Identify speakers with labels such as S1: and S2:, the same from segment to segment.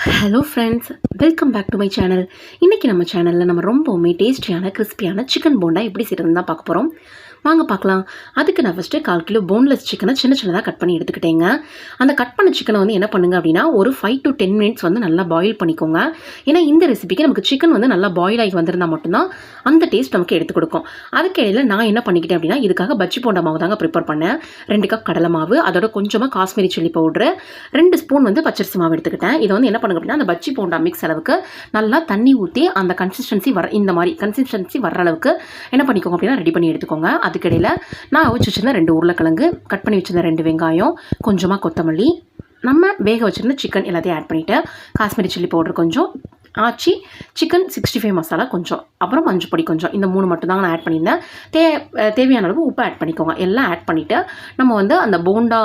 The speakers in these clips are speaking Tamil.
S1: Hello friends, welcome back to my channel. இன்றைக்கி நம்ம சேனலில் நம்ம ரொம்பவுமே டேஸ்டியான கிறிஸ்பியான சிக்கன் போண்டா எப்படி செய்கிறதுன்னு தான் பார்க்க போகிறோம். வாங்க பார்க்கலாம். அதுக்கு நான் ஃபஸ்ட்டு 1/4 கிலோ போன்லெஸ் சிக்கனை சின்ன சின்னதாக கட் பண்ணி எடுத்துக்கிட்டேங்க. அந்த கட் பண்ண சிக்கனை வந்து என்ன பண்ணுங்க அப்படின்னா, ஒரு 5 to 10 மினிட்ஸ் வந்து நல்லா பாயில் பண்ணிக்கோங்க. ஏன்னா இந்த ரெசிபிக்கு நமக்கு சிக்கன் வந்து நல்லா பாயில் ஆகி வந்திருந்தால் மட்டும்தான் அந்த டேஸ்ட் நமக்கு எடுத்து கொடுக்கும். அதுக்கிடையில் நான் என்ன பண்ணிக்கிட்டேன் அப்படின்னா, இதுக்காக பஜ்ஜி போண்டா மாவு தாங்க ப்ரிப்பேர் பண்ணேன். 2 கப் கடலை மாவு, அதோட கொஞ்சமாக காஷ்மீரி சில்லி பவுட்ரு, 2 ஸ்பூன் வந்து பச்சரிசி மாவு எடுத்துக்கிட்டேன். இதை வந்து என்ன பண்ணுங்க அப்படின்னா, அந்த பஜ்ஜி போண்டா மிக்ஸ் அளவுக்கு நல்லா தண்ணி ஊற்றி அந்த கன்சிஸ்டன்சி இந்த மாதிரி கன்சிஸ்டன்சி வர அளவுக்கு என்ன பண்ணிக்கோங்க அப்படின்னா ரெடி பண்ணி எடுத்துக்கோங்க. அதுக்கிடையில் நான் அவிச்சு வச்சிருந்த 2 உருளைக்கிழங்கு, கட் பண்ணி வச்சிருந்த 2 வெங்காயம், கொஞ்சமாக கொத்தமல்லி, நம்ம வேக வச்சுருந்த சிக்கன் எல்லாத்தையும் ஆட் பண்ணிவிட்டு, காஷ்மீரி சில்லி பவுடர் கொஞ்சம், ஆச்சி சிக்கன் 65 மசாலா கொஞ்சம், அப்புறம் மஞ்சள் பொடி கொஞ்சம், இந்த 3 மட்டும் தாங்க நான் ஆட் பண்ணியிருந்தேன். தேவையான அளவு உப்பு ஆட் பண்ணிக்கோங்க. எல்லாம் ஆட் பண்ணிவிட்டு நம்ம வந்து அந்த போண்டா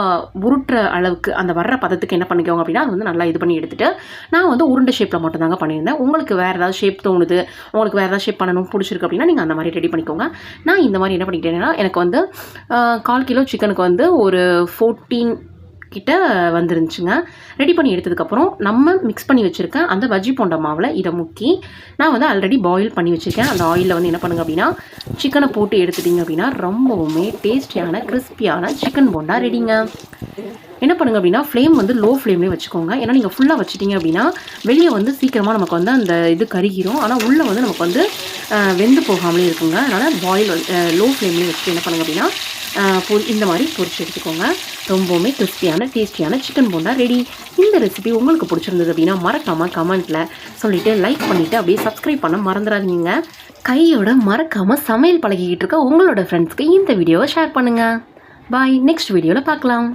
S1: உருட்டுற அளவுக்கு அந்த வர்ற பதத்துக்கு என்ன பண்ணிக்கோங்க அப்படின்னா, அது வந்து நல்லா இது பண்ணி எடுத்துகிட்டு, நான் வந்து உருண்டை ஷேப்பில் மட்டும் தாங்க பண்ணியிருந்தேன். உங்களுக்கு வேறு ஏதாவது ஷேப் தோணுது, உங்களுக்கு வேறு ஏதாவது ஷேப் பண்ணணும் பிடிச்சிருக்கு அப்படின்னா நீங்கள் அந்த மாதிரி ரெடி பண்ணிக்கோங்க. நான் இந்த மாதிரி என்ன பண்ணிக்கிட்டேன்னா, எனக்கு வந்து 1/4 கிலோ சிக்கனுக்கு வந்து ஒரு 14 கிட்ட வந்துருந்துச்சுங்க. ரெடி பண்ணி எடுத்ததுக்கப்புறம் நம்ம மிக்ஸ் பண்ணி வச்சுருக்கேன் அந்த பஜ்ஜி போண்டா மாவில் இதை முக்கி, நான் வந்து ஆல்ரெடி பாயில் பண்ணி வச்சுருக்கேன் அந்த ஆயிலில் வந்து என்ன பண்ணுங்க அப்படின்னா, சிக்கனை போட்டு எடுத்துட்டிங்க அப்படின்னா ரொம்பவுமே டேஸ்டியான கிறிஸ்பியான சிக்கன் போண்டா ரெடிங்க. என்ன பண்ணுங்க அப்படின்னா, ஃப்ளேம் வந்து லோ ஃப்ளேம்லேயே வச்சுக்கோங்க. ஏன்னா நீங்கள் ஃபுல்லாக வச்சுட்டிங்க அப்படின்னா வெளியே வந்து சீக்கிரமாக நமக்கு வந்து அந்த இது கருகிரும். ஆனால் உள்ளே வந்து நமக்கு வந்து வெந்து போகாமலே இருக்குங்க. அதனால் பாயில் லோ ஃப்ளேம்லேயே வச்சுட்டு என்ன பண்ணுங்க அப்படின்னா, இந்த மாதிரி பொரிச்சு எடுத்துக்கோங்க. ரொம்பவுமே கிறிஸ்பியான டேஸ்டியான சிக்கன் போண்டா ரெடி. இந்த ரெசிபி உங்களுக்கு பிடிச்சிருந்தது அப்படின்னா மறக்காமல் கமெண்ட்டில் சொல்லிவிட்டு லைக் பண்ணிவிட்டு அப்படியே சப்ஸ்கிரைப் பண்ண மறந்துடாதீங்க. கையோட மறக்காமல் சமையல் பழகிக்கிட்டு இருக்க உங்களோட ஃப்ரெண்ட்ஸ்க்கு இந்த வீடியோவை ஷேர் பண்ணுங்கள். பாய், நெக்ஸ்ட் வீடியோவில் பார்க்கலாம்.